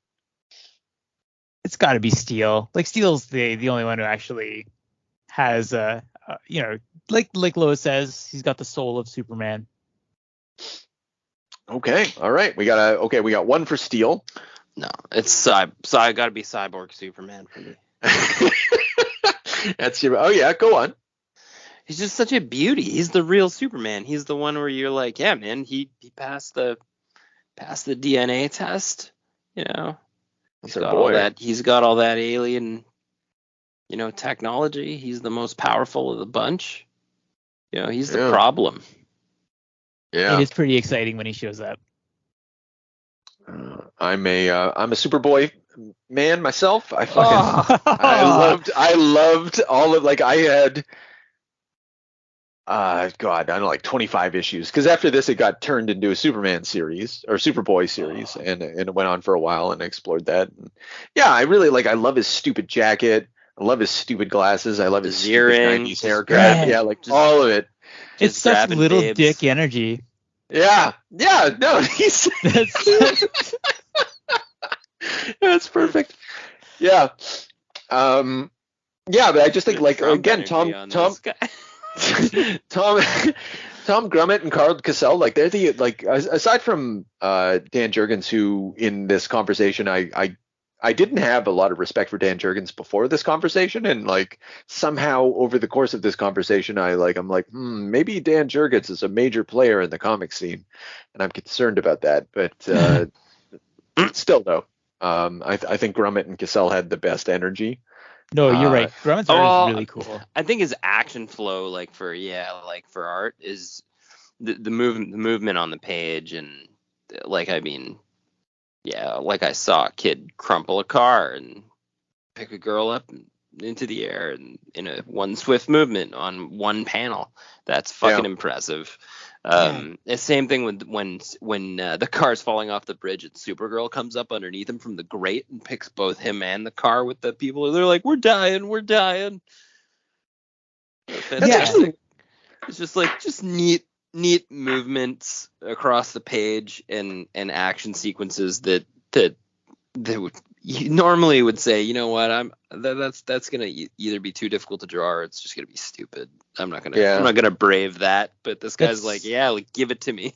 It's got to be Steel. Like Steel's the only one who actually has like Lois says, he's got the soul of Superman. Okay, all right, we got one for Steel. No, it's got to be Cyborg Superman for me. That's your. Oh yeah, go on. He's just such a beauty. He's the real Superman. He's the one where you're like, yeah, man, he passed the DNA test. You know, he's got all that alien, technology. He's the most powerful of the bunch. He's the problem. Yeah. It is pretty exciting when he shows up. I'm a Superboy man myself. I loved all of, like, I had God, I don't know, like 25 issues, because after this it got turned into a Superman series or Superboy series, and it went on for a while and explored that. And yeah, I really I love his stupid jacket. I love his stupid glasses. I love his stupid 90s haircut. Yeah, like all of it. It's such little babes. Dick energy. Yeah. No, he's that's perfect. Yeah. Yeah, but I just think, like, again, Tom Grummett and Carl Cassell, like, they're the, like, aside from Dan Jurgens, who in this conversation I didn't have a lot of respect for Dan Jurgens before this conversation, and like somehow over the course of this conversation I'm like, maybe Dan Jurgens is a major player in the comic scene, and I'm concerned about that. But still though, I think Grummett and Cassell had the best energy. No, you're right. Grummett's art is really cool. I think his action flow, like for art, is the movement on the page, and like, I mean, yeah, like I saw a kid crumple a car and pick a girl up into the air and in a one swift movement on one panel. That's fucking impressive. The same thing when the car's falling off the bridge and Supergirl comes up underneath him from the grate and picks both him and the car with the people. They're like, we're dying. It's just neat movements across the page and action sequences that would, you normally would say, you know what, that's gonna either be too difficult to draw or it's just gonna be stupid. I'm not gonna brave that. But this guy's give it to me.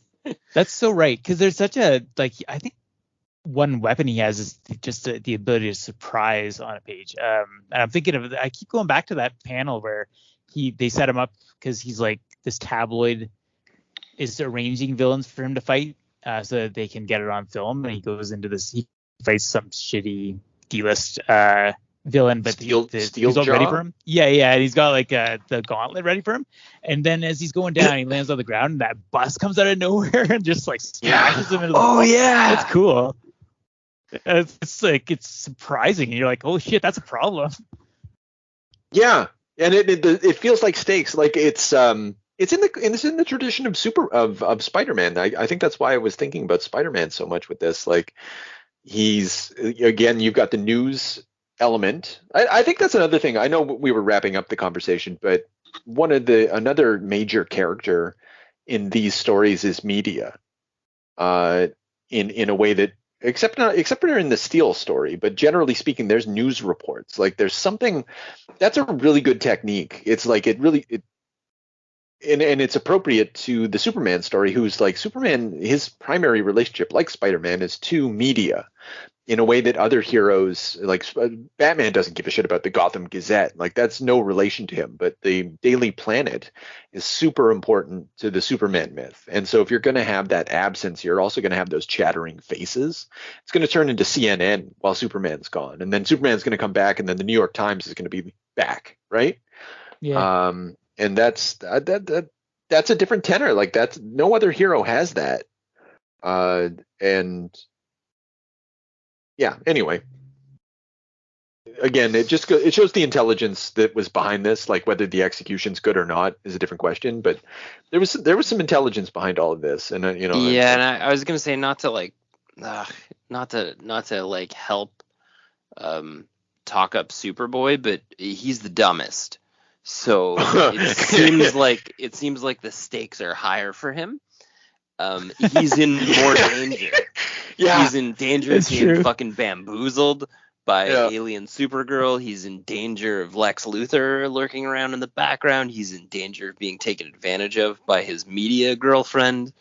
That's so right, because there's such a, like, I think one weapon he has is just the ability to surprise on a page. And I'm thinking of, I keep going back to that panel where they set him up because he's like, this tabloid is arranging villains for him to fight so that they can get it on film, and he goes into this, he fights some shitty D-list villain, but he's all ready for him. Yeah, and he's got like the gauntlet ready for him, and then as he's going down, he lands on the ground, and that bus comes out of nowhere and just like smashes him into the wall. Yeah, that's cool. It's like, it's surprising, and you're like, oh shit, that's a problem. Yeah, and it feels like stakes, like it's in the tradition of Spider-Man. I think that's why I was thinking about Spider-Man so much with this. Like, he's, again, you've got the news element. I think that's another thing. I know we were wrapping up the conversation, but another major character in these stories is media. In a way that, except for in the Steel story, but generally speaking, there's news reports. Like, there's something that's a really good technique. It's like and it's appropriate to the Superman story, who's like, Superman, his primary relationship, like Spider-Man, is to media in a way that other heroes, like Batman, doesn't give a shit about the Gotham Gazette. Like, that's no relation to him. But the Daily Planet is super important to the Superman myth. And so if you're going to have that absence, you're also going to have those chattering faces. It's going to turn into CNN while Superman's gone. And then Superman's going to come back, and then the New York Times is going to be back, right? Yeah. And that's a different tenor. Like, that's, no other hero has that. And yeah, anyway, again, it shows the intelligence that was behind this. Like, whether the execution's good or not is a different question, but there was some intelligence behind all of this. And and I was gonna say, not to help talk up Superboy, but he's the dumbest. So it seems like the stakes are higher for him. He's in more danger. Yeah, he's in danger of being fucking bamboozled by alien Supergirl. He's in danger of Lex Luthor lurking around in the background. He's in danger of being taken advantage of by his media girlfriend.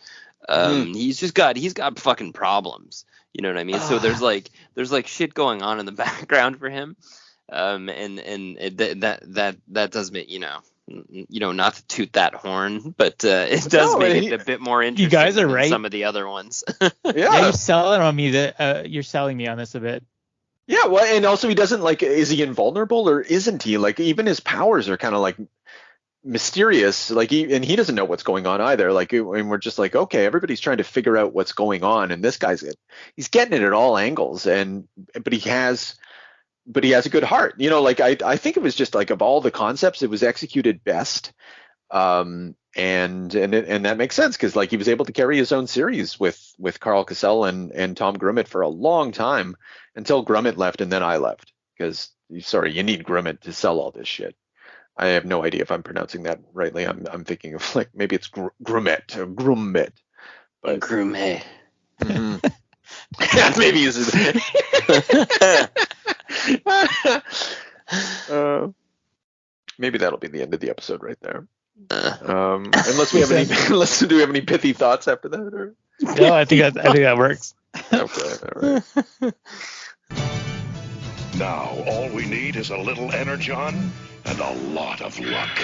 He's got fucking problems. You know what I mean? So there's like shit going on in the background for him. That does make, not to toot that horn, but it does make it a bit more interesting. You guys are right. Than some of the other ones. Yeah, you're selling me on this a bit. Yeah, well, and also he doesn't, like, is he invulnerable or isn't he? Like, even his powers are kind of like mysterious. Like he doesn't know what's going on either. Like, and we're just like, okay, everybody's trying to figure out what's going on, and this guy's he's getting it at all angles, but he has a good heart. You know, like I think it was just like, of all the concepts, it was executed best. And that makes sense, because like he was able to carry his own series with Carl Cassell and Tom Grummett for a long time, until Grummett left, and then I left, because you need Grummett to sell all this shit. I have no idea if I'm pronouncing that rightly. I'm thinking of like, maybe it's Grummett or Grummett, but Grummett. Yeah, maybe this is. Maybe that'll be the end of the episode right there. Unless we have do we have any pithy thoughts after that? Or? No, I think that works. Okay, all right. Now all we need is a little energon and a lot of luck.